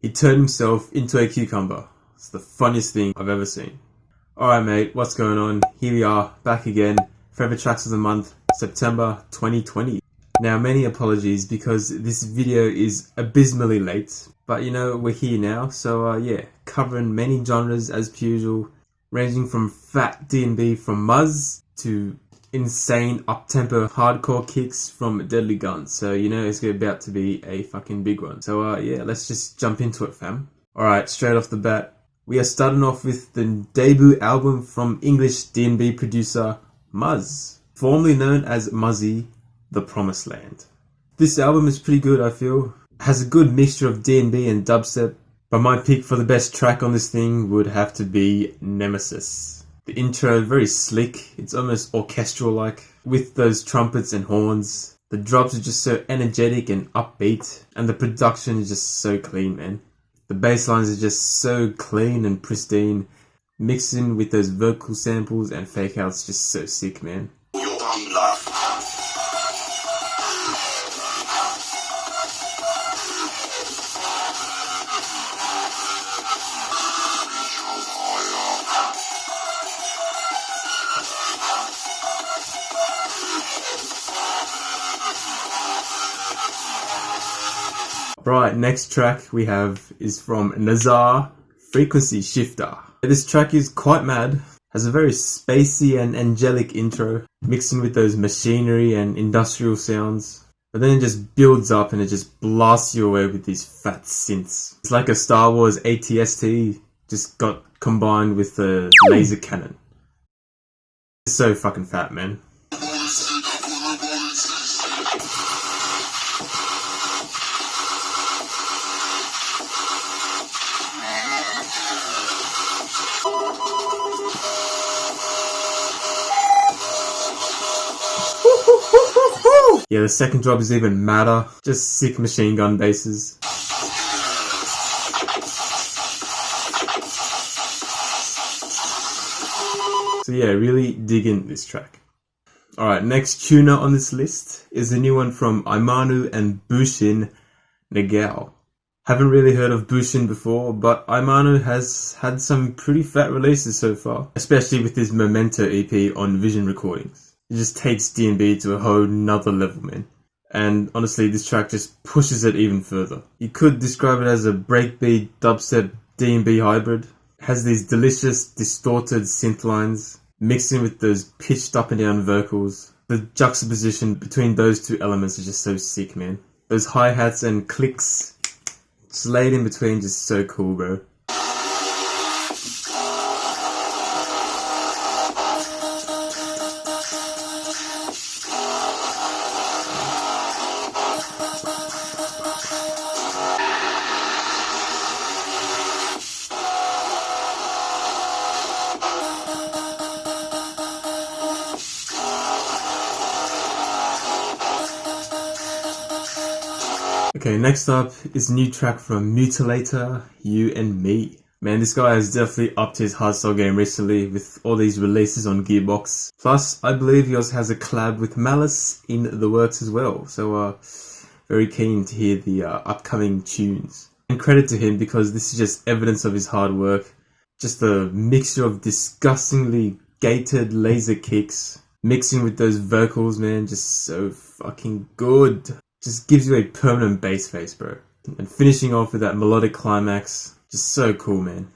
He turned himself into a cucumber. It's the funniest thing I've ever seen. Alright mate, what's going on? Here we are, back again. Favorite tracks of the month, September 2020. Now many apologies because this video is abysmally late. But you know, we're here now, so yeah, covering many genres as per usual. Ranging from fat D&B from MUZZ to insane up-tempo hardcore kicks from Deadly Guns. So you know it's about to be a fucking big one. So yeah, let's just jump into it, fam. Alright, straight off the bat, we are starting off with the debut album from English D&B producer MUZZ, formerly known as MUZZ, The Promised Land. This album is pretty good, I feel. Has a good mixture of D&B and dubstep, but my pick for the best track on this thing would have to be Nemesis. The intro, very slick, it's almost orchestral like, with those trumpets and horns. The drops are just so energetic and upbeat, and the production is just so clean, man. The bass lines are just so clean and pristine, mixing with those vocal samples and fake outs, just so sick, man. Right, next track we have is from NAZAAR, Frequency Shifter. This track is quite mad, has a very spacey and angelic intro, mixing with those machinery and industrial sounds. But then it just builds up and it just blasts you away with these fat synths. It's like a Star Wars AT-ST just got combined with a laser cannon. It's so fucking fat, man. Yeah, the second drop is even madder. Just sick machine gun basses. So yeah, really digging this track. Alright, next tuner on this list is a new one from IMANU and Buushin, Nagow. Haven't really heard of Buushin before, but IMANU has had some pretty fat releases so far, especially with his Memento EP on Vision Recordings. It just takes D&B to a whole nother level, man. And honestly, this track just pushes it even further. You could describe it as a breakbeat dubstep D&B hybrid. It has these delicious distorted synth lines, mixing with those pitched up and down vocals. The juxtaposition between those two elements is just so sick, man. Those hi-hats and clicks just laid in between, just so cool, bro. Okay, next up is a new track from Mutilator, You and Me. Man, this guy has definitely upped his hardstyle game recently with all these releases on Gearbox. Plus, I believe he also has a collab with Malice in the works as well. So, very keen to hear the upcoming tunes. And credit to him because this is just evidence of his hard work. Just a mixture of disgustingly gated laser kicks, mixing with those vocals, man, just so fucking good. Just gives you a permanent bass face, bro. And finishing off with that melodic climax, just so cool, man.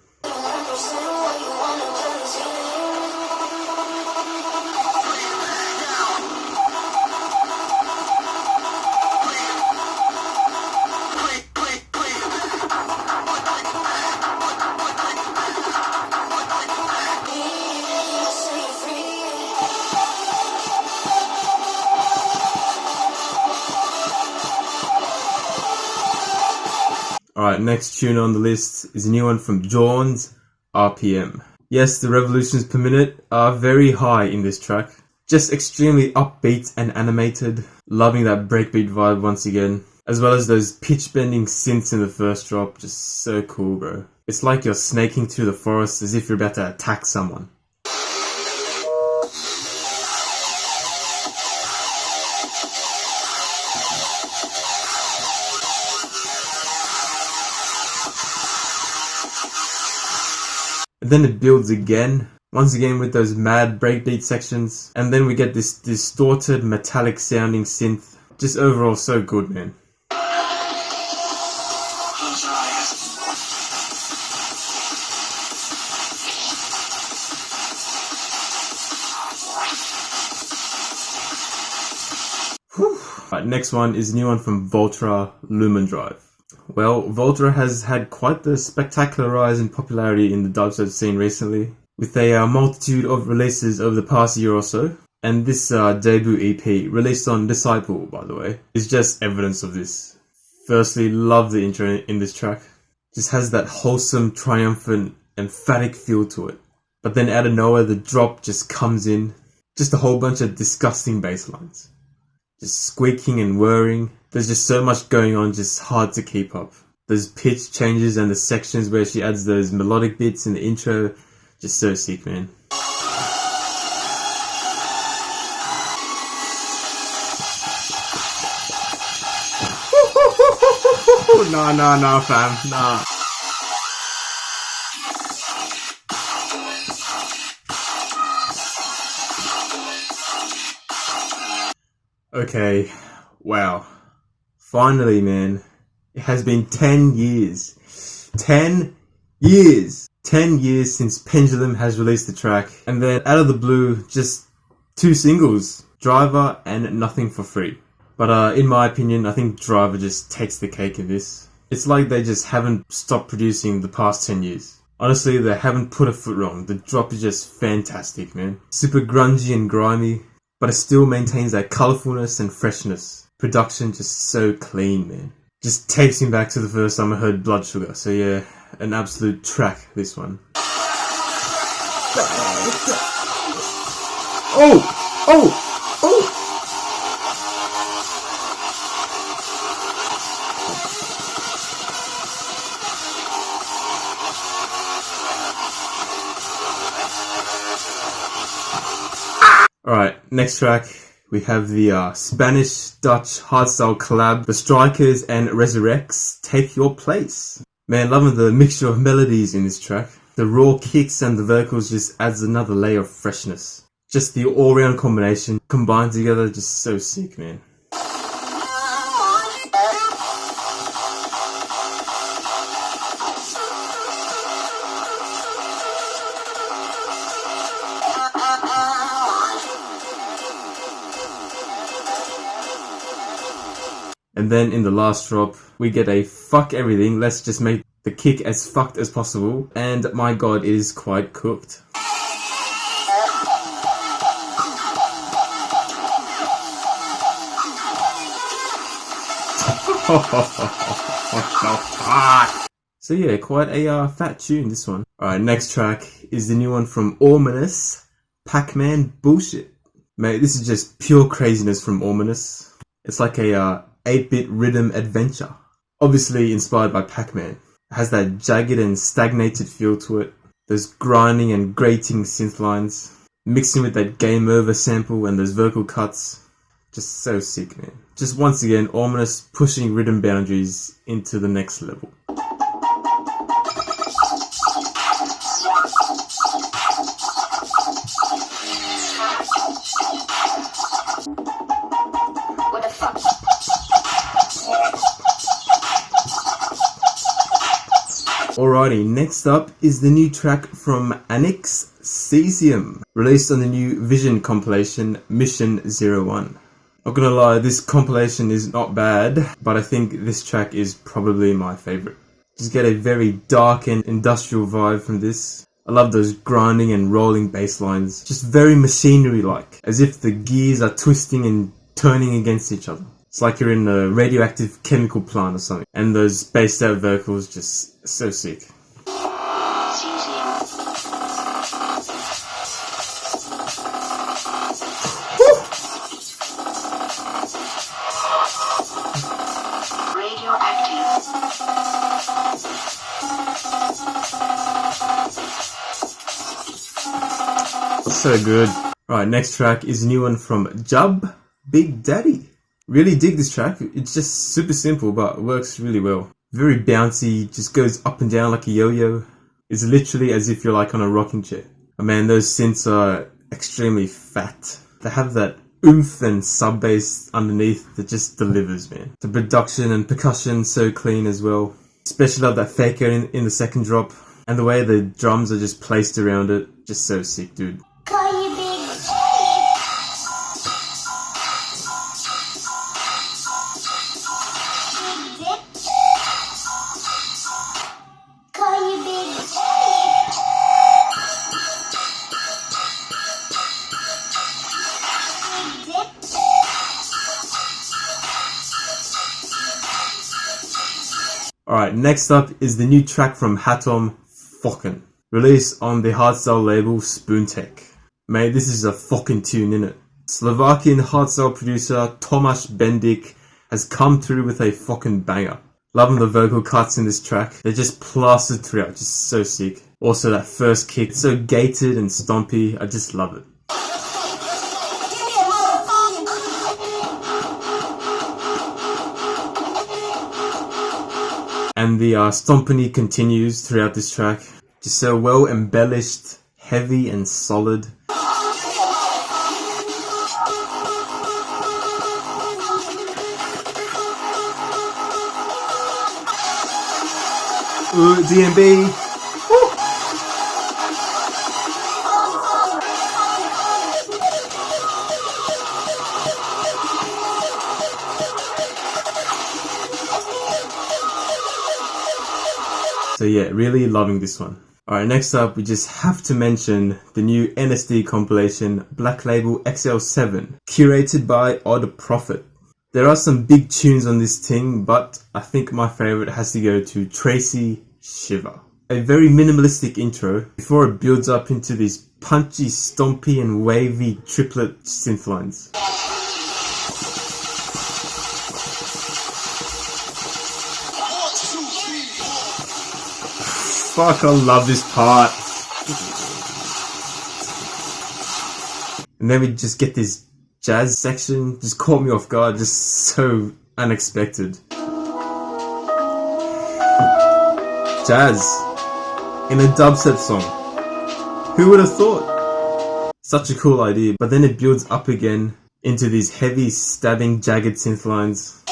Alright, next tune on the list is a new one from JAWNS, RPM. Yes, the revolutions per minute are very high in this track. Just extremely upbeat and animated. Loving that breakbeat vibe once again. As well as those pitch bending synths in the first drop. Just so cool, bro. It's like you're snaking through the forest as if you're about to attack someone. And then it builds again, once again with those mad breakbeat sections, and then we get this distorted metallic sounding synth. Just overall so good, man. Right, next one is a new one from Voltra, Luma Drive. Well, Voltra has had quite the spectacular rise in popularity in the dubstep scene recently, with a multitude of releases over the past year or so. And this debut EP, released on Disciple by the way, is just evidence of this. Firstly, love the intro in this track. Just has that wholesome, triumphant, emphatic feel to it. But then out of nowhere the drop just comes in. Just a whole bunch of disgusting bass lines. Just squeaking and whirring. There's just so much going on, just hard to keep up. Those pitch changes and the sections where she adds those melodic bits in the intro, just so sick, man. Nah, fam, nah. Okay, wow. Finally, man. It has been 10 years. 10 years! 10 years since Pendulum has released the track. And then, out of the blue, just 2 singles. Driver and Nothing for Free. But in my opinion, I think Driver just takes the cake in this. It's like they just haven't stopped producing the past 10 years. Honestly, they haven't put a foot wrong. The drop is just fantastic, man. Super grungy and grimy, but it still maintains that colourfulness and freshness. Production just so clean, man. Just takes me back to the first time I heard Blood Sugar. So yeah, an absolute track, this one. Oh! Alright, next track, we have the Spanish-Dutch hardstyle collab, the Straikerz and Resurrectz, Take Your Place. Man, loving the mixture of melodies in this track. The raw kicks and the vocals just adds another layer of freshness. Just the all-round combination, combined together, just so sick, man. And then in the last drop, we get a fuck everything, let's just make the kick as fucked as possible. And my god, it is quite cooked. So yeah, quite a fat tune, this one. Alright, next track is the new one from Aweminus, Pacman Bullshit. Mate, this is just pure craziness from Aweminus. It's like a 8-bit rhythm adventure. Obviously inspired by Pacman. It has that jagged and stagnated feel to it. Those grinding and grating synth lines. Mixing with that Game Over sample and those vocal cuts. Just so sick, man. Just once again, Aweminus pushing rhythm boundaries into the next level. Alrighty, next up is the new track from Annix, Caesium, released on the new Vision compilation, Mission 01. Not gonna lie, this compilation is not bad, but I think this track is probably my favourite. Just get a very dark and industrial vibe from this. I love those grinding and rolling bass lines, just very machinery-like, as if the gears are twisting and turning against each other. It's like you're in a radioactive chemical plant or something. And those spaced out vocals, just so sick. So good. Right, next track is a new one from Jub, Big Daddy. Really dig this track. It's just super simple, but it works really well. Very bouncy, just goes up and down like a yo-yo. It's literally as if you're like on a rocking chair. Oh man, those synths are extremely fat. They have that oomph and sub bass underneath that just delivers, man. The production and percussion so clean as well. Especially love that faker in the second drop. And the way the drums are just placed around it, just so sick, dude. Alright, next up is the new track from Hatom, Fokin, released on the hardstyle label Spoontech. Mate, this is a fucking tune, innit? Slovakian hardstyle producer Tomáš Bendik has come through with a fucking banger. Loving the vocal cuts in this track. They're just plastered throughout, just so sick. Also that first kick, so gated and stompy, I just love it. And the stompany continues throughout this track. Just so well embellished, heavy and solid. Ooh, DMB! Woo. So yeah, really loving this one. Alright, next up we just have to mention the new NSD compilation Black Label XL7, curated by Odd Prophet. There are some big tunes on this thing, but I think my favourite has to go to TRVCY Shiver. A very minimalistic intro before it builds up into these punchy, stompy and wavy triplet synth lines. Fuck, I love this part. And then we just get this jazz section, just caught me off guard, just so unexpected. Jazz in a dubstep song. Who would have thought? Such a cool idea, but then it builds up again into these heavy, stabbing, jagged synth lines.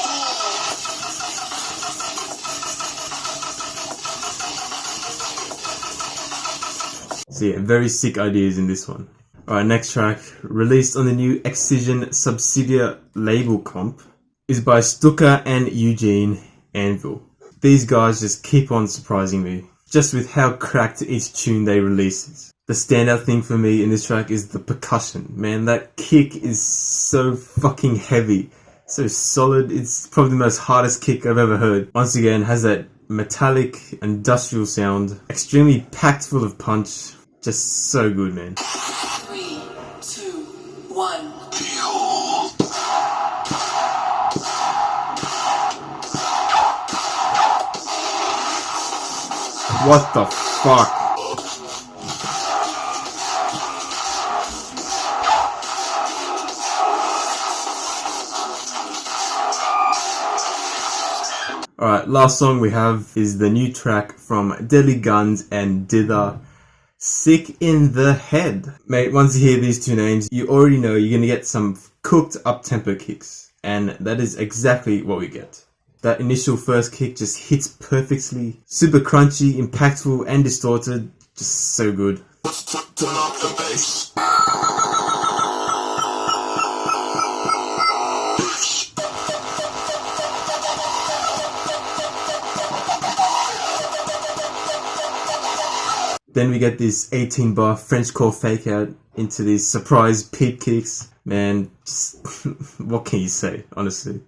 So yeah, very sick ideas in this one. Alright, next track, released on the new Excision Subsidia label comp, is by STUCA and Eugene, Anvil. These guys just keep on surprising me, just with how cracked each tune they release. The standout thing for me in this track is the percussion. Man, that kick is so fucking heavy, so solid. It's probably the most hardest kick I've ever heard. Once again, has that metallic, industrial sound, extremely packed full of punch. Just so good, man. 3, 2, 1. What the fuck? Alright, last song we have is the new track from Deadly Guns and Dither, Sick in the Head. Mate, once you hear these two names, you already know you're gonna get some cooked up-tempo kicks. And that is exactly what we get. That initial first kick just hits perfectly. Super crunchy, impactful, and distorted. Just so good. Then we get this 18 bar French core fake out into these surprise peak kicks. Man, just what can you say, honestly?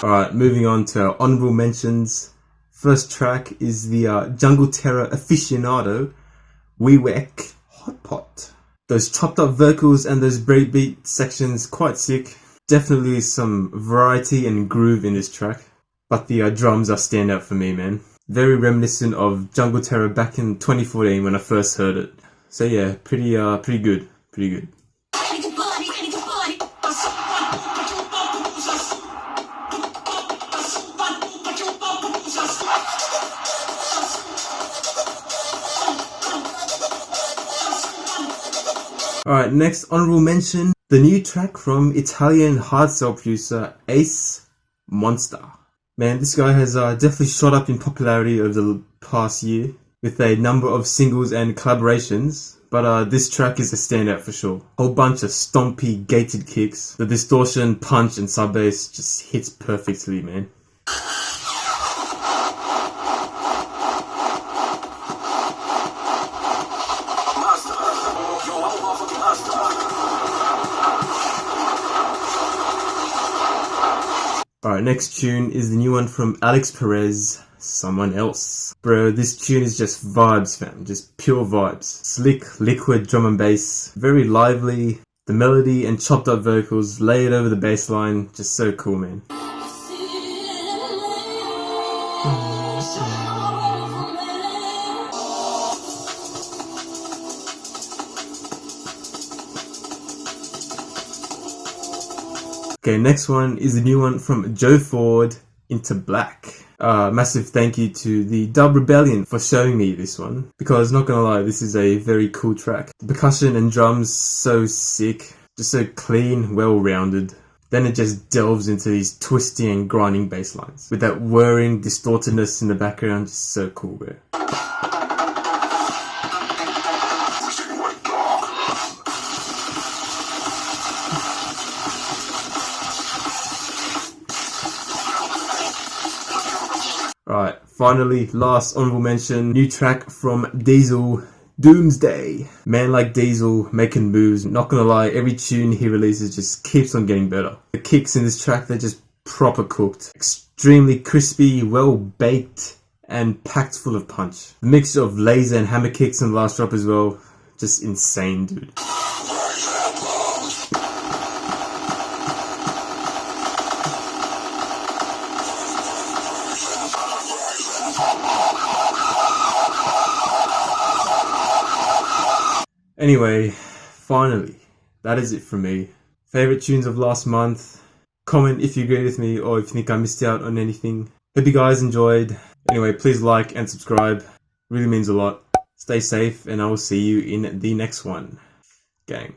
Alright, moving on to our honourable mentions. First track is the Jungle Terror aficionado, Wiwek, HOTPOT. Those chopped up vocals and those breakbeat sections, quite sick. Definitely some variety and groove in this track. But the drums are standout for me, man. Very reminiscent of Jungle Terror back in 2014 when I first heard it. So yeah, pretty good, pretty good. Alright, next honourable mention, the new track from Italian hardstyle producer Ace Monster. Man, this guy has definitely shot up in popularity over the past year with a number of singles and collaborations, but this track is a standout for sure. Whole bunch of stompy, gated kicks. The distortion, punch and sub bass just hits perfectly, man. Alright, next tune is the new one from Alix Perez, Someone Else. Bro, this tune is just vibes, fam. Just pure vibes. Slick, liquid drum and bass. Very lively. The melody and chopped up vocals layered over the bass line. Just so cool, man. Okay, next one is the new one from Joe Ford, Into Black. Massive thank you to the Dub Rebellion for showing me this one, because not gonna lie, this is a very cool track. The percussion and drums so sick, just so clean, well-rounded. Then it just delves into these twisting and grinding bass lines with that whirring distortedness in the background. Just so cool, bro. Right, finally, last honourable mention, new track from DEEZL, Doomsday. Man like DEEZL, making moves. Not gonna lie, every tune he releases just keeps on getting better. The kicks in this track, they're just proper cooked. Extremely crispy, well baked, and packed full of punch. The mixture of laser and hammer kicks in the last drop as well, just insane, dude. Anyway, finally, that is it from me. Favourite tunes of last month. Comment if you agree with me or if you think I missed out on anything. Hope you guys enjoyed. Anyway, please like and subscribe. Really means a lot. Stay safe and I will see you in the next one. Gang.